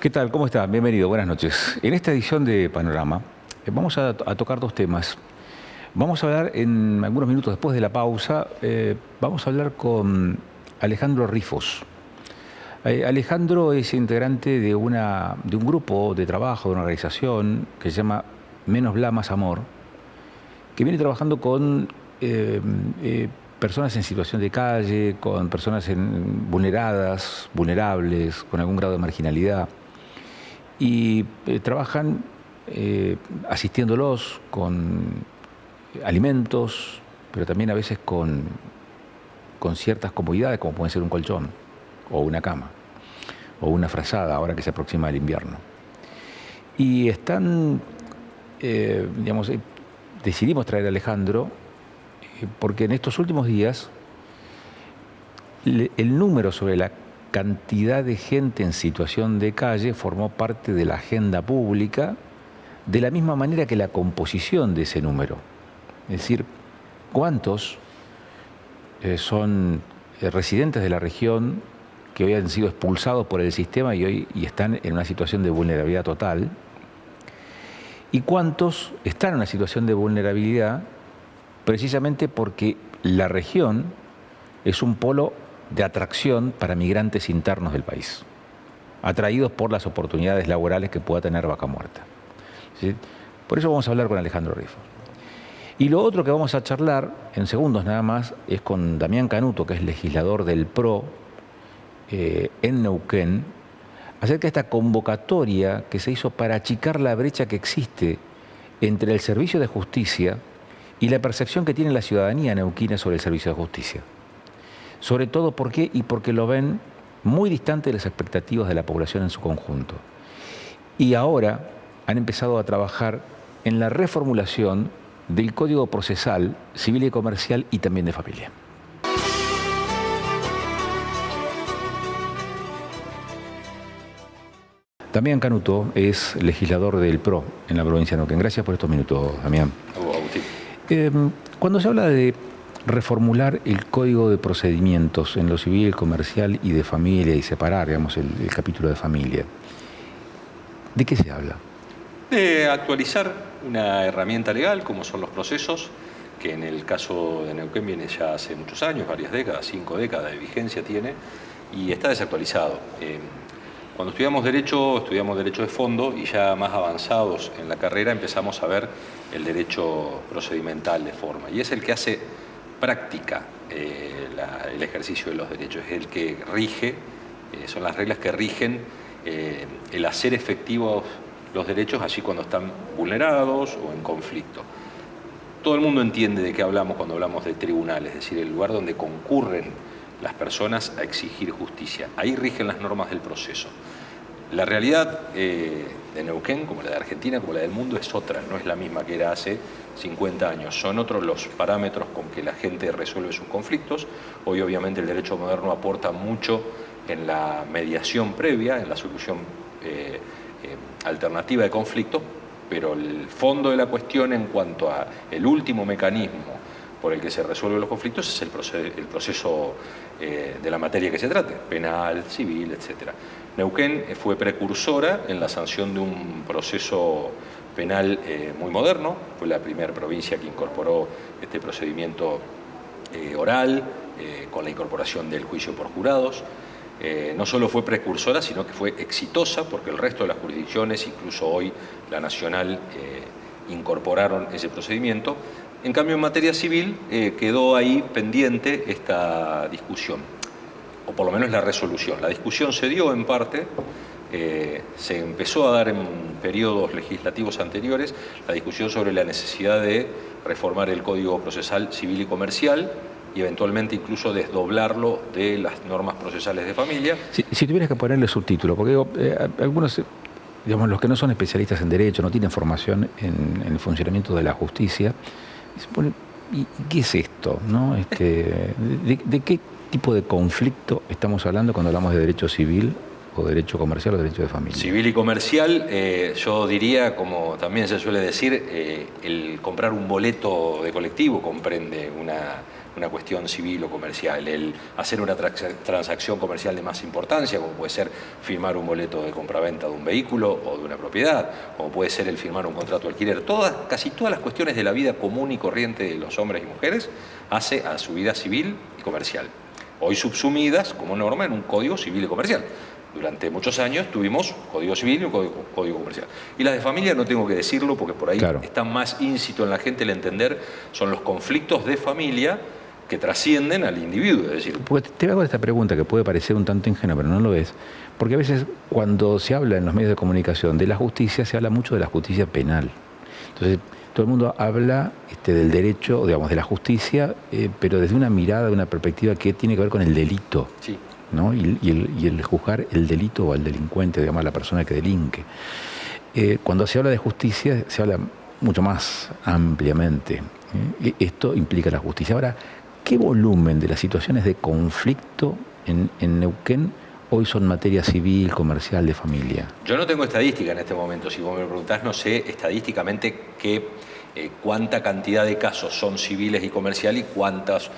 ¿Qué tal? ¿Cómo está? Bienvenido, buenas noches. En esta edición de Panorama vamos a tocar dos temas. Vamos a hablar en algunos minutos después de la pausa, vamos a hablar con Alejandro Rifos. Alejandro es integrante de un grupo de trabajo, de una organización que se llama Menos Bla, Más Amor, que viene trabajando con personas en situación de calle, con personas vulneradas, vulnerables, con algún grado de marginalidad. Y trabajan asistiéndolos con alimentos, pero también a veces con ciertas comodidades, como pueden ser un colchón, o una cama, o una frazada, ahora que se aproxima el invierno. Y están, decidimos traer a Alejandro porque en estos últimos días el número sobre la cantidad de gente en situación de calle formó parte de la agenda pública, de la misma manera que la composición de ese número. Es decir, cuántos son residentes de la región que hoy han sido expulsados por el sistema y hoy están en una situación de vulnerabilidad total, y cuántos están en una situación de vulnerabilidad precisamente porque la región es un polo de atracción para migrantes internos del país, atraídos por las oportunidades laborales que pueda tener Vaca Muerta. ¿Sí? Por eso vamos a hablar con Alejandro Rifos. Y lo otro que vamos a charlar, en segundos nada más, es con Damián Canuto, que es legislador del PRO en Neuquén, acerca de esta convocatoria que se hizo para achicar la brecha que existe entre el servicio de justicia y la percepción que tiene la ciudadanía neuquina sobre el servicio de justicia. Sobre todo porque lo ven muy distante de las expectativas de la población en su conjunto. Y ahora han empezado a trabajar en la reformulación del Código Procesal, Civil y Comercial y también de Familia. Damián Canuto es legislador del PRO en la provincia de Neuquén. Gracias por estos minutos, Damián. Cuando se habla de reformular el Código de Procedimientos en lo civil, comercial y de familia y separar, digamos, el capítulo de familia, ¿de qué se habla? De actualizar una herramienta legal como son los procesos, que en el caso de Neuquén viene ya hace muchos años, varias décadas, 5 décadas de vigencia tiene, y está desactualizado. Cuando estudiamos derecho de fondo y ya más avanzados en la carrera empezamos a ver el derecho procedimental de forma, y es el que hace práctica el ejercicio de los derechos, es el que rige, son las reglas que rigen el hacer efectivos los derechos allí cuando están vulnerados o en conflicto. Todo el mundo entiende de qué hablamos cuando hablamos de tribunales, es decir, el lugar donde concurren las personas a exigir justicia. Ahí rigen las normas del proceso. La realidad de Neuquén, como la de Argentina, como la del mundo, es otra, no es la misma que era hace 50 años. Son otros los parámetros con que la gente resuelve sus conflictos. Hoy, obviamente, el derecho moderno aporta mucho en la mediación previa, en la solución alternativa de conflictos, pero el fondo de la cuestión en cuanto a el último mecanismo por el que se resuelven los conflictos es el proceso de la materia que se trate, penal, civil, etc. Neuquén fue precursora en la sanción de un proceso penal muy moderno, fue la primera provincia que incorporó este procedimiento oral, con la incorporación del juicio por jurados. No solo fue precursora, sino que fue exitosa, porque el resto de las jurisdicciones, incluso hoy la nacional, incorporaron ese procedimiento. En cambio, en materia civil quedó ahí pendiente esta discusión, o por lo menos la resolución. La discusión se dio en parte, se empezó a dar en periodos legislativos anteriores, la discusión sobre la necesidad de reformar el Código Procesal Civil y Comercial, y eventualmente incluso desdoblarlo de las normas procesales de familia. Si tuvieras que ponerle subtítulo, porque algunos, digamos, los que no son especialistas en derecho, no tienen formación en el funcionamiento de la justicia, se ponen, ¿y qué es esto? ¿No? ¿De qué tipo de conflicto estamos hablando cuando hablamos de derecho civil o derecho comercial o derecho de familia? Civil y comercial, yo diría, como también se suele decir, el comprar un boleto de colectivo comprende una cuestión civil o comercial. El hacer una transacción comercial de más importancia, como puede ser firmar un boleto de compraventa de un vehículo o de una propiedad, como puede ser el firmar un contrato de alquiler. Casi todas las cuestiones de la vida común y corriente de los hombres y mujeres hace a su vida civil y comercial. Hoy subsumidas como norma en un código civil y comercial. Durante muchos años tuvimos código civil y un código comercial. Y las de familia no tengo que decirlo porque por ahí está más íncito en la gente el entender, son los conflictos de familia que trascienden al individuo. Es decir, pues te hago esta pregunta que puede parecer un tanto ingenua, pero no lo es. Porque a veces cuando se habla en los medios de comunicación de la justicia, se habla mucho de la justicia penal. Entonces, todo el mundo habla del derecho, digamos, de la justicia, pero desde una mirada, de una perspectiva que tiene que ver con el delito. Sí. ¿No? Y el juzgar el delito o al delincuente, digamos, a la persona que delinque. Cuando se habla de justicia, se habla mucho más ampliamente. Esto implica la justicia. Ahora, ¿qué volumen de las situaciones de conflicto en Neuquén hoy son materia civil, comercial, de familia? Yo no tengo estadística en este momento. Si vos me preguntás, no sé estadísticamente cuánta cantidad de casos son civiles y comerciales y cuántos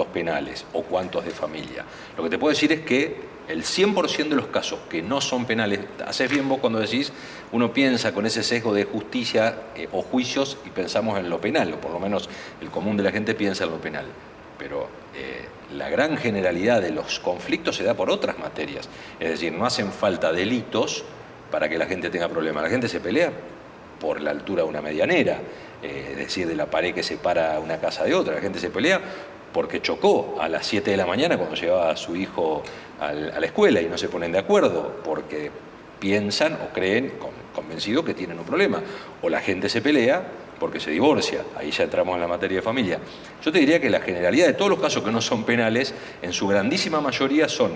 penales o cuántos de familia. Lo que te puedo decir es que el 100% de los casos que no son penales, haces bien vos cuando decís, uno piensa con ese sesgo de justicia o juicios y pensamos en lo penal, o por lo menos el común de la gente piensa en lo penal. Pero la gran generalidad de los conflictos se da por otras materias. Es decir, no hacen falta delitos para que la gente tenga problemas. La gente se pelea por la altura de una medianera, es decir, de la pared que separa una casa de otra. La gente se pelea porque chocó a las 7 de la mañana cuando llevaba a su hijo a la escuela y no se ponen de acuerdo porque piensan o creen convencidos que tienen un problema. O la gente se pelea porque se divorcia, ahí ya entramos en la materia de familia. Yo te diría que la generalidad de todos los casos que no son penales, en su grandísima mayoría son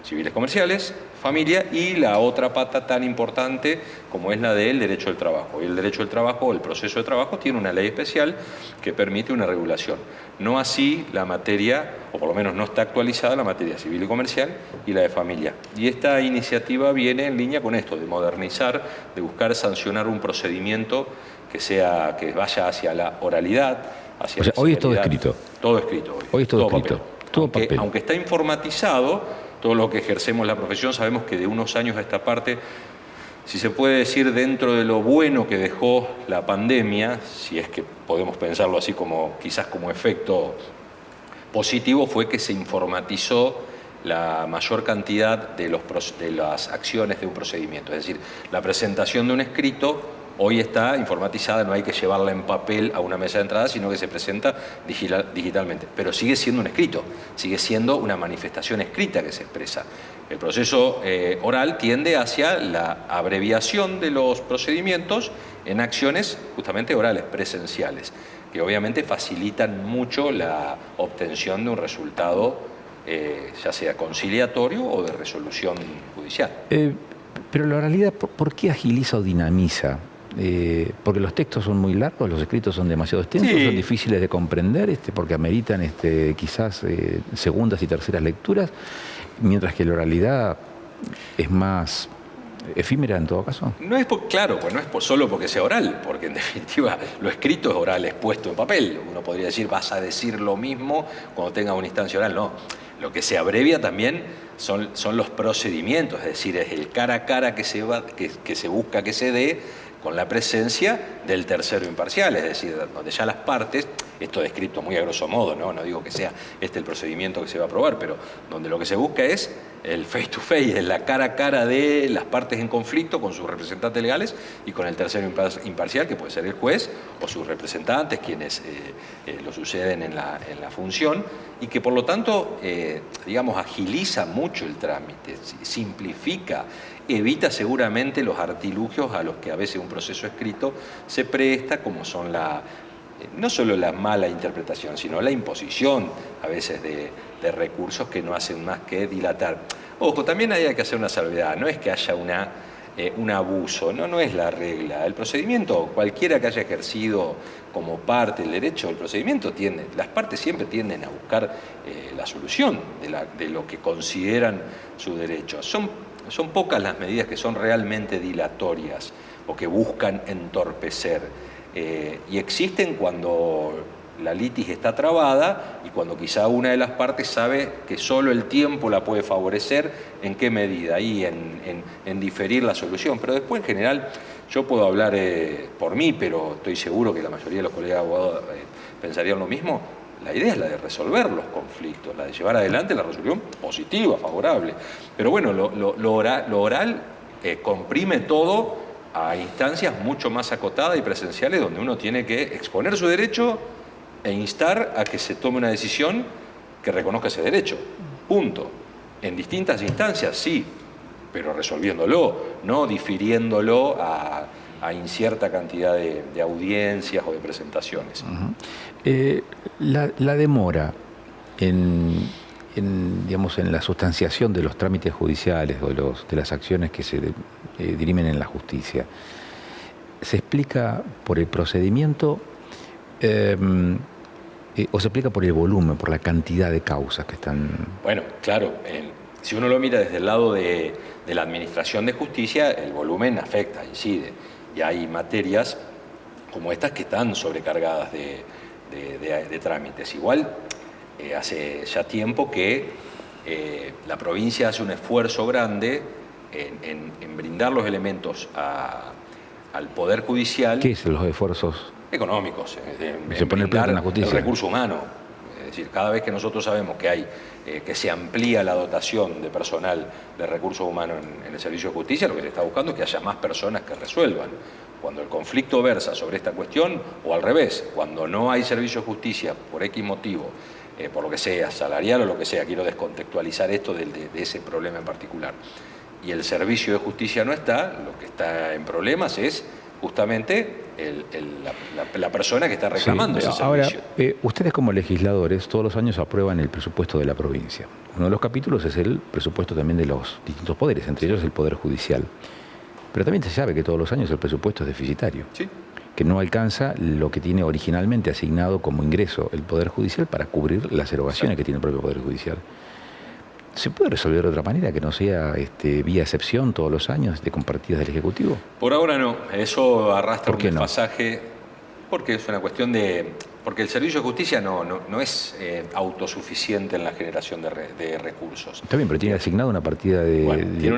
civiles comerciales, familia y la otra pata tan importante como es la del derecho del trabajo. Y el derecho del trabajo, el proceso de trabajo, tiene una ley especial que permite una regulación. No así la materia, o por lo menos no está actualizada la materia civil y comercial y la de familia. Y esta iniciativa viene en línea con esto, de modernizar, de buscar sancionar un procedimiento que vaya hacia la oralidad, hacia la hoy es todo escrito. Todo escrito hoy. Hoy es todo escrito. Papel. Todo papel. Aunque está informatizado, todo lo que ejercemos la profesión, sabemos que de unos años a esta parte, si se puede decir dentro de lo bueno que dejó la pandemia, si es que podemos pensarlo así como quizás como efecto positivo, fue que se informatizó la mayor cantidad de las acciones de un procedimiento. Es decir, la presentación de un escrito hoy está informatizada, no hay que llevarla en papel a una mesa de entrada, sino que se presenta digitalmente. Pero sigue siendo un escrito, sigue siendo una manifestación escrita que se expresa. El proceso oral tiende hacia la abreviación de los procedimientos en acciones justamente orales, presenciales, que obviamente facilitan mucho la obtención de un resultado, ya sea conciliatorio o de resolución judicial. Pero la oralidad, ¿por qué agiliza o dinamiza? Porque los textos son muy largos, los escritos son demasiado extensos, son difíciles de comprender, porque ameritan quizás segundas y terceras lecturas, mientras que la oralidad es más efímera en todo caso. No es solo porque sea oral, porque en definitiva lo escrito es oral, es puesto en papel. Uno podría decir, vas a decir lo mismo cuando tengas una instancia oral. No, lo que se abrevia también son los procedimientos, es decir, es el cara a cara que se busca que se dé con la presencia del tercero imparcial, es decir, donde ya las partes, esto descrito muy a grosso modo, no digo que sea el procedimiento que se va a aprobar, pero donde lo que se busca es el face to face, es la cara a cara de las partes en conflicto con sus representantes legales y con el tercero imparcial, que puede ser el juez o sus representantes, quienes lo suceden en la función, y que por lo tanto, agiliza mucho el trámite, simplifica, evita seguramente los artilugios a los que a veces un proceso escrito se presta, como son no solo la mala interpretación, sino la imposición a veces de recursos que no hacen más que dilatar. Ojo, también hay que hacer una salvedad, no es que haya un abuso, no es la regla. El procedimiento, cualquiera que haya ejercido como parte del derecho, el procedimiento las partes siempre tienden a buscar la solución de lo que consideran su derecho. Son pocas las medidas que son realmente dilatorias o que buscan entorpecer. Y existen cuando la litis está trabada y cuando quizá una de las partes sabe que solo el tiempo la puede favorecer, en qué medida, ahí en diferir la solución. Pero después, en general, yo puedo hablar por mí, pero estoy seguro que la mayoría de los colegas abogados pensarían lo mismo. La idea es la de resolver los conflictos, la de llevar adelante la resolución positiva, favorable. Pero bueno, lo oral comprime todo a instancias mucho más acotadas y presenciales, donde uno tiene que exponer su derecho e instar a que se tome una decisión que reconozca ese derecho. Punto. En distintas instancias, sí, pero resolviéndolo, no difiriéndolo a incierta cantidad de audiencias o de presentaciones. La demora digamos, en la sustanciación de los trámites judiciales o de las acciones que se dirimen en la justicia, ¿se explica por el procedimiento o se explica por el volumen, por la cantidad de causas que están...? Bueno, claro, si uno lo mira desde el lado de la administración de justicia, el volumen afecta, incide. Y hay materias como estas que están sobrecargadas de trámites. Igual, hace ya tiempo que la provincia hace un esfuerzo grande en brindar los elementos al Poder Judicial. ¿Qué es los esfuerzos? Económicos. Se pone el plata en la justicia. El recurso humano. Es decir, cada vez que nosotros sabemos que se amplía la dotación de personal de recursos humanos en el servicio de justicia, lo que se está buscando es que haya más personas que resuelvan. Cuando el conflicto versa sobre esta cuestión, o al revés, cuando no hay servicio de justicia por X motivo, por lo que sea, salarial o lo que sea, quiero descontextualizar esto de ese problema en particular, y el servicio de justicia no está, lo que está en problemas es justamente la persona que está reclamando ese servicio. Ahora, ustedes como legisladores todos los años aprueban el presupuesto de la provincia. Uno de los capítulos es el presupuesto también de los distintos poderes, entre ellos el Poder Judicial. Pero también se sabe que todos los años el presupuesto es deficitario, sí, que no alcanza lo que tiene originalmente asignado como ingreso el Poder Judicial para cubrir las erogaciones que tiene el propio Poder Judicial. ¿Se puede resolver de otra manera, que no sea vía excepción todos los años de compartidas del Ejecutivo? Por ahora no. Eso arrastra un no? desfasaje, porque es una cuestión porque el servicio de justicia no es autosuficiente en la generación de recursos. Está bien, pero tiene asignado una partida de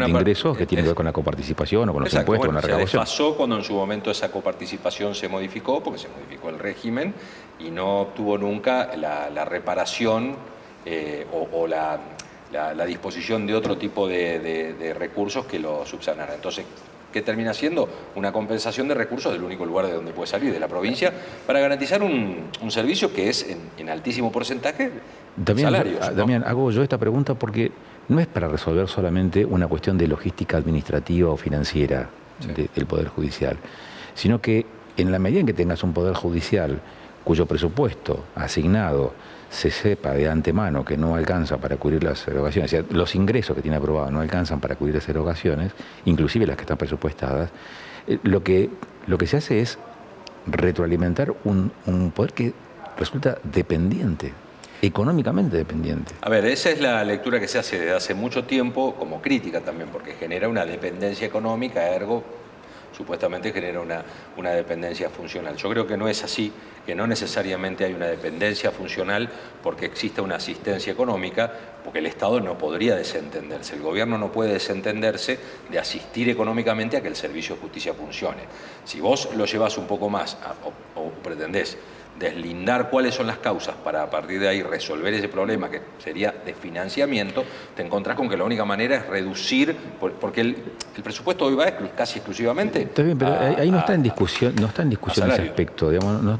ingresos que tiene que ver con la coparticipación o con los impuestos, con la recaudación. Se desfasó cuando en su momento esa coparticipación se modificó, porque se modificó el régimen y no obtuvo nunca la reparación o la disposición de otro tipo de recursos que lo subsanaran. Entonces, ¿qué termina siendo? Una compensación de recursos del único lugar de donde puede salir, de la provincia, para garantizar un servicio que es en altísimo porcentaje salarios. Damián, hago yo esta pregunta porque no es para resolver solamente una cuestión de logística administrativa o financiera del Poder Judicial, sino que en la medida en que tengas un Poder Judicial cuyo presupuesto asignado se sepa de antemano que no alcanza para cubrir las erogaciones, o sea, los ingresos que tiene aprobado no alcanzan para cubrir las erogaciones, inclusive las que están presupuestadas, lo que se hace es retroalimentar un poder que resulta dependiente, económicamente dependiente. A ver, esa es la lectura que se hace desde hace mucho tiempo como crítica también, porque genera una dependencia económica, ergo supuestamente genera una dependencia funcional. Yo creo que no es así, que no necesariamente hay una dependencia funcional porque exista una asistencia económica, porque el Estado no podría desentenderse, el gobierno no puede desentenderse de asistir económicamente a que el servicio de justicia funcione. Si vos lo llevas un poco más o pretendés deslindar cuáles son las causas para a partir de ahí resolver ese problema, que sería de financiamiento, te encontrás con que la única manera es reducir, porque el presupuesto hoy va casi exclusivamente. Está bien, pero ahí no está en discusión, ese aspecto, digamos,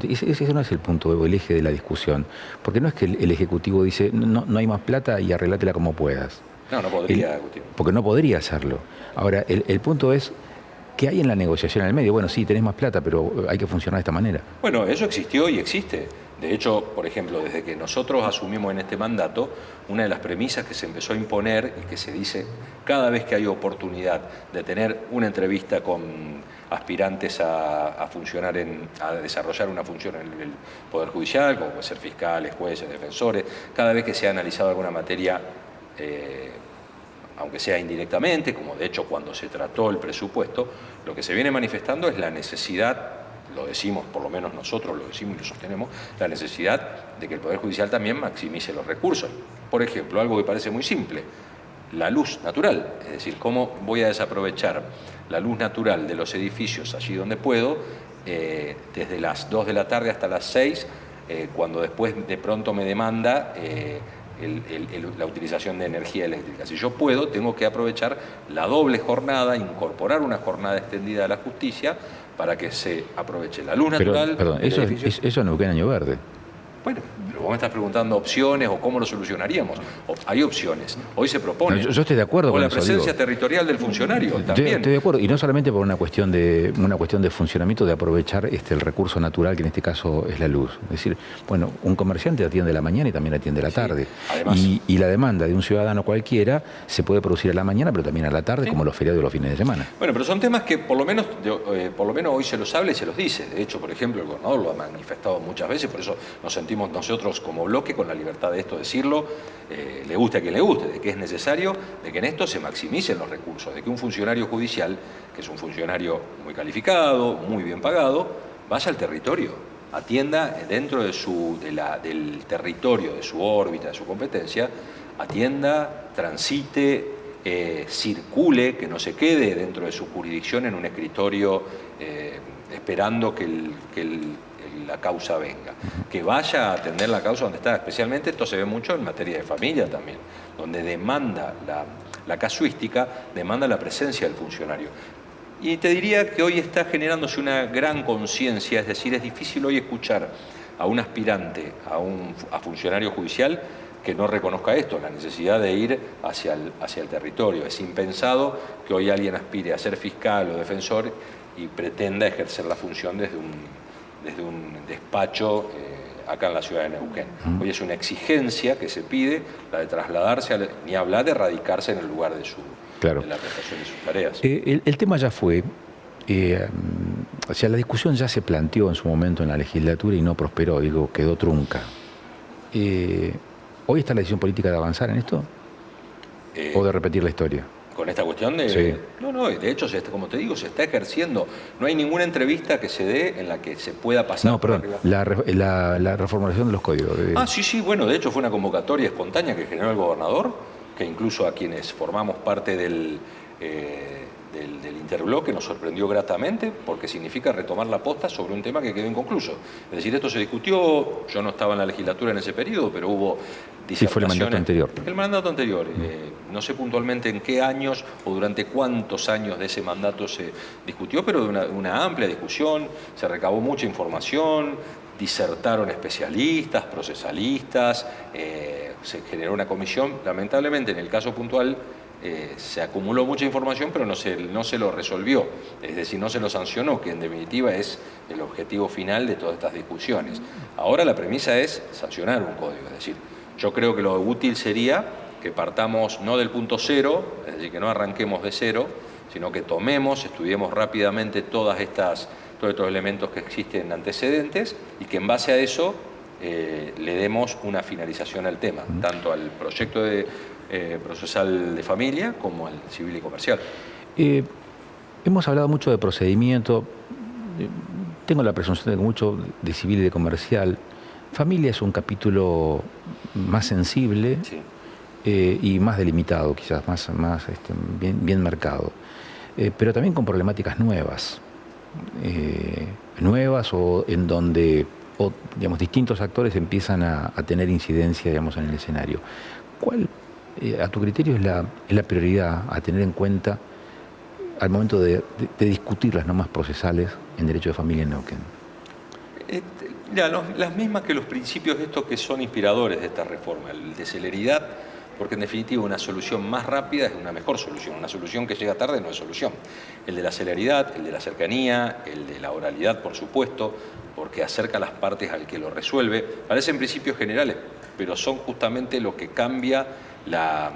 ese no es el punto o el eje de la discusión, porque no es que el Ejecutivo dice no hay más plata y arreglátela como puedas. No podría, porque no podría hacerlo. Ahora, el punto es ¿qué hay en la negociación en el medio? Bueno, sí, tenés más plata, pero hay que funcionar de esta manera. Bueno, eso existió y existe. De hecho, por ejemplo, desde que nosotros asumimos en este mandato, una de las premisas que se empezó a imponer y que se dice cada vez que hay oportunidad de tener una entrevista con aspirantes a desarrollar una función en el Poder Judicial, como puede ser fiscales, jueces, defensores, cada vez que se ha analizado alguna materia, aunque sea indirectamente, como de hecho cuando se trató el presupuesto, lo que se viene manifestando es la necesidad lo decimos, por lo menos nosotros lo decimos y lo sostenemos, la necesidad de que el Poder Judicial también maximice los recursos. Por ejemplo, algo que parece muy simple, la luz natural, es decir, cómo voy a desaprovechar la luz natural de los edificios allí donde puedo, desde las 2 de la tarde hasta las 6, cuando después de pronto me demanda la utilización de energía eléctrica. Si yo puedo, tengo que aprovechar la doble jornada, incorporar una jornada extendida a la justicia para que se aproveche la luz natural. Perdón, eso no queda en Año Verde. Bueno, pero vos me estás preguntando opciones o cómo lo solucionaríamos. Hay opciones. Hoy se propone. No, yo estoy de acuerdo con con la eso, presencia territorial del funcionario también. Estoy de acuerdo, y no solamente por una cuestión de funcionamiento, de aprovechar el recurso natural, que en este caso es la luz. Es decir, bueno, un comerciante atiende a la mañana y también atiende a la tarde. Además, y la demanda de un ciudadano cualquiera se puede producir a la mañana, pero también a la tarde, como los feriados de los fines de semana. Bueno, pero son temas que por lo menos hoy se los habla y se los dice. De hecho, por ejemplo, el gobernador lo ha manifestado muchas veces, por eso nos sentimos nosotros como bloque con la libertad de esto decirlo, le guste a quien le guste, de que es necesario de que en esto se maximicen los recursos, de que un funcionario judicial, que es un funcionario muy calificado, muy bien pagado, vaya al territorio, atienda dentro del territorio, de su órbita, de su competencia, atienda, transite, circule, que no se quede dentro de su jurisdicción en un escritorio esperando que la causa venga, que vaya a atender la causa donde está. Especialmente esto se ve mucho en materia de familia también, donde demanda la casuística, demanda la presencia del funcionario. Y te diría que hoy está generándose una gran conciencia, es decir, es difícil hoy escuchar a un aspirante a funcionario judicial que no reconozca esto, la necesidad de ir hacia el territorio. Es impensado que hoy alguien aspire a ser fiscal o defensor y pretenda ejercer la función desde un despacho acá en la ciudad de Neuquén. Hoy es una exigencia que se pide, la de trasladarse, ni hablar de radicarse en el lugar de la prestación de sus tareas. El tema ya fue, o sea, la discusión ya se planteó en su momento en la legislatura y no prosperó, quedó trunca. ¿Hoy está la decisión política de avanzar en esto? ¿O de repetir la historia? Con esta cuestión de... Sí. No, de hecho, como te digo, se está ejerciendo. No hay ninguna entrevista que se dé en la que se pueda pasar... No, perdón, la reformulación de los códigos. Sí, bueno, de hecho fue una convocatoria espontánea que generó el gobernador, que incluso a quienes formamos parte del interbloque nos sorprendió gratamente, porque significa retomar la posta sobre un tema que quedó inconcluso. Es decir, esto se discutió, yo no estaba en la legislatura en ese periodo, pero hubo disertaciones. Sí, fue el mandato anterior. El mandato anterior. No sé puntualmente en qué años o durante cuántos años de ese mandato se discutió, pero de una amplia discusión, se recabó mucha información, disertaron especialistas, procesalistas, se generó una comisión. Lamentablemente, en el caso puntual, se acumuló mucha información, pero no se lo resolvió, es decir, no se lo sancionó, que en definitiva es el objetivo final de todas estas discusiones. Ahora la premisa es sancionar un código, es decir, yo creo que lo útil sería que partamos no del punto cero, es decir, que no arranquemos de cero, sino que estudiemos rápidamente todos estos elementos que existen antecedentes y que en base a eso le demos una finalización al tema, tanto al proyecto procesal de familia como al civil y comercial. Hemos hablado mucho de procedimiento, tengo la presunción de que mucho de civil y de comercial. Familia es un capítulo más sensible, sí, y más delimitado, quizás más bien marcado, pero también con problemáticas nuevas o en donde digamos, distintos actores empiezan a tener incidencia, digamos, en el escenario. ¿Cuál, a tu criterio, es la prioridad a tener en cuenta al momento de discutir las normas procesales en derecho de familia en Neuquén? Las mismas que los principios estos que son inspiradores de esta reforma, el de celeridad, porque en definitiva una solución más rápida es una mejor solución, una solución que llega tarde no es solución. El de la celeridad, el de la cercanía, el de la oralidad, por supuesto, porque acerca a las partes al que lo resuelve. Parecen principios generales, pero son justamente lo que cambia la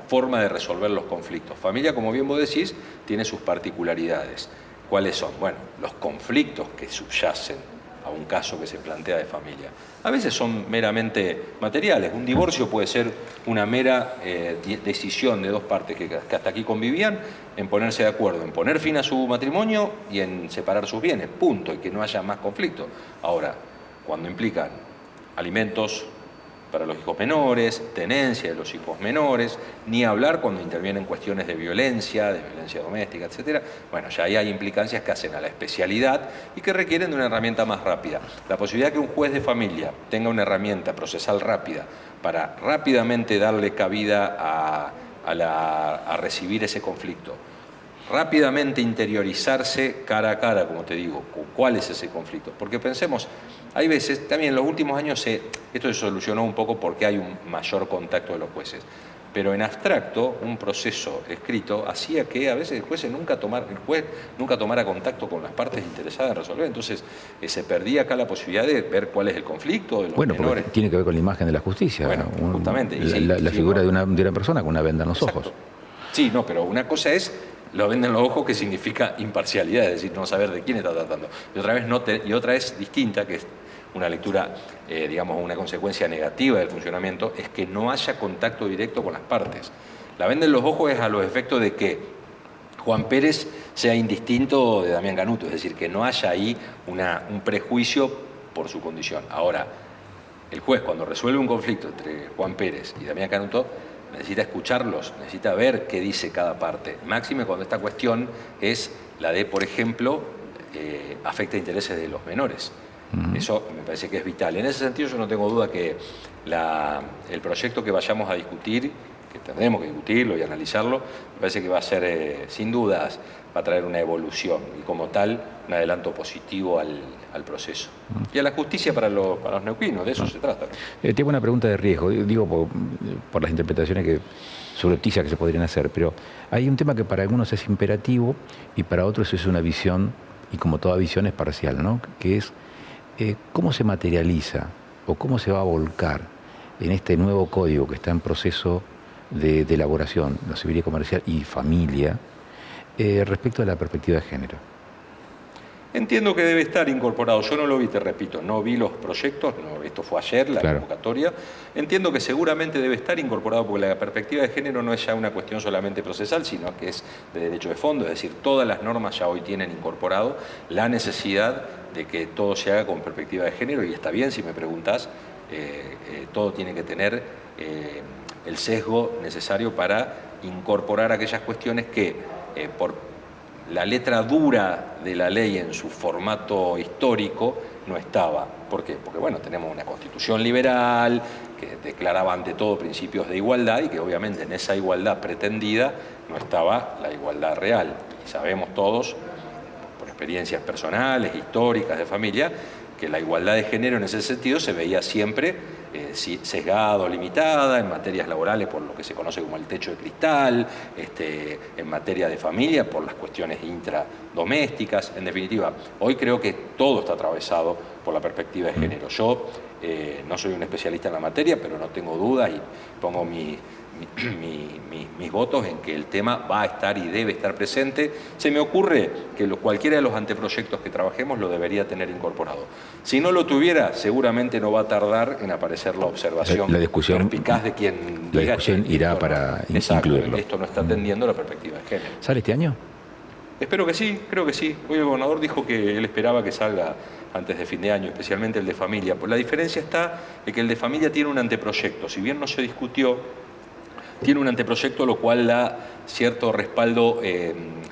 forma de resolver los conflictos. Familia, como bien vos decís, tiene sus particularidades. ¿Cuáles son? Bueno, los conflictos que subyacen a un caso que se plantea de familia. A veces son meramente materiales. Un divorcio puede ser una mera decisión de dos partes que hasta aquí convivían en ponerse de acuerdo, en poner fin a su matrimonio y en separar sus bienes, punto, y que no haya más conflicto. Ahora, cuando implican alimentos para los hijos menores, tenencia de los hijos menores, ni hablar cuando intervienen cuestiones de violencia doméstica, etc. Bueno, ya ahí hay implicancias que hacen a la especialidad y que requieren de una herramienta más rápida. La posibilidad de que un juez de familia tenga una herramienta procesal rápida para rápidamente darle cabida a recibir ese conflicto, rápidamente interiorizarse cara a cara, como te digo, cuál es ese conflicto. Porque pensemos, hay veces, también en los últimos años esto se solucionó un poco porque hay un mayor contacto de los jueces, pero en abstracto, un proceso escrito hacía que a veces el juez nunca tomara contacto con las partes interesadas en resolver, entonces se perdía acá la posibilidad de ver cuál es el conflicto de los menores. Bueno, porque tiene que ver con la imagen de la justicia, bueno, justamente. La figura de una persona con una venda en los ojos. Sí, no, pero una cosa es lo venden los ojos, que significa imparcialidad, es decir, no saber de quién está tratando. Y otra es distinta, que es una lectura, digamos, una consecuencia negativa del funcionamiento, es que no haya contacto directo con las partes. La venda en los ojos es a los efectos de que Juan Pérez sea indistinto de Damián Canuto, es decir, que no haya ahí un prejuicio por su condición. Ahora, el juez, cuando resuelve un conflicto entre Juan Pérez y Damián Canuto, necesita escucharlos, necesita ver qué dice cada parte. Máxime cuando esta cuestión es la de, por ejemplo, afecta intereses de los menores. Eso me parece que es vital. En ese sentido yo no tengo duda que el proyecto que vayamos a discutir, que tendremos que discutirlo y analizarlo, me parece que va a ser, sin dudas, va a traer una evolución y como tal un adelanto positivo al proceso. Y a la justicia para los neuquinos, de eso se trata. Tengo una pregunta de riesgo, digo por las interpretaciones subrepticias que se podrían hacer, pero hay un tema que para algunos es imperativo y para otros es una visión, y como toda visión es parcial, ¿no? Que es cómo se materializa o cómo se va a volcar en este nuevo código que está en proceso de elaboración, la civilidad comercial y familia, respecto a la perspectiva de género. Entiendo que debe estar incorporado. Yo no lo vi, te repito, no vi los proyectos, esto fue ayer, la convocatoria. Entiendo que seguramente debe estar incorporado porque la perspectiva de género no es ya una cuestión solamente procesal, sino que es de derecho de fondo, es decir, todas las normas ya hoy tienen incorporado la necesidad de que todo se haga con perspectiva de género, y está bien si me preguntás, todo tiene que tener el sesgo necesario para incorporar aquellas cuestiones que por la letra dura de la ley en su formato histórico no estaba. ¿Por qué? Porque bueno, tenemos una constitución liberal que declaraba ante todo principios de igualdad y que obviamente en esa igualdad pretendida no estaba la igualdad real. Y sabemos todos, por experiencias personales, históricas, de familia, que la igualdad de género en ese sentido se veía siempre sesgado, limitada, en materias laborales por lo que se conoce como el techo de cristal, en materia de familia por las cuestiones intradomésticas. En definitiva, hoy creo que todo está atravesado por la perspectiva de género. Yo no soy un especialista en la materia, pero no tengo dudas y pongo mis votos en que el tema va a estar y debe estar presente. Se me ocurre que cualquiera de los anteproyectos que trabajemos lo debería tener incorporado. Si no lo tuviera, seguramente no va a tardar en aparecer la observación perspicaz de quien la discusión irá para incluirlo. Esto no está atendiendo la perspectiva de género. ¿Sale este año? Espero que sí, creo que sí. Hoy el gobernador dijo que él esperaba que salga antes de fin de año, especialmente el de familia. Pues la diferencia está en que el de familia tiene un anteproyecto. Si bien no se discutió, tiene un anteproyecto, lo cual da cierto respaldo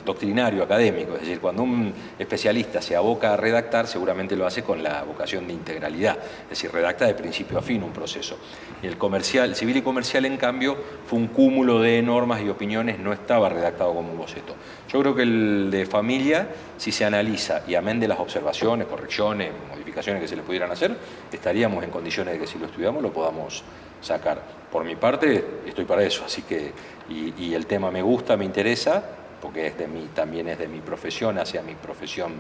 doctrinario, académico. Es decir, cuando un especialista se aboca a redactar, seguramente lo hace con la vocación de integralidad. Es decir, redacta de principio a fin un proceso. Y el civil y comercial, en cambio, fue un cúmulo de normas y opiniones, no estaba redactado como un boceto. Yo creo que el de familia, si se analiza y amén de las observaciones, correcciones, modificaciones que se le pudieran hacer, estaríamos en condiciones de que si lo estudiamos lo podamos sacar. Por mi parte, estoy para eso, así que, y el tema me gusta, me interesa, porque también es de mi profesión, hacia mi profesión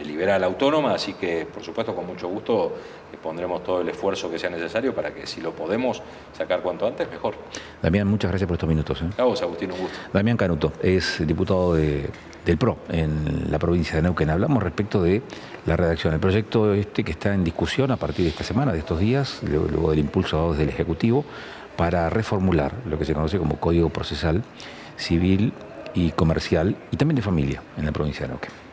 liberal autónoma, así que por supuesto con mucho gusto pondremos todo el esfuerzo que sea necesario para que si lo podemos sacar cuanto antes, mejor. Damián, muchas gracias por estos minutos. A vos, Agustín, un gusto. Damián Canuto es diputado del PRO en la provincia de Neuquén. Hablamos respecto de la redacción. El proyecto que está en discusión a partir de esta semana, de estos días, luego del impulso dado desde el Ejecutivo, para reformular lo que se conoce como Código Procesal Civil y Comercial y también de Familia en la provincia de Neuquén.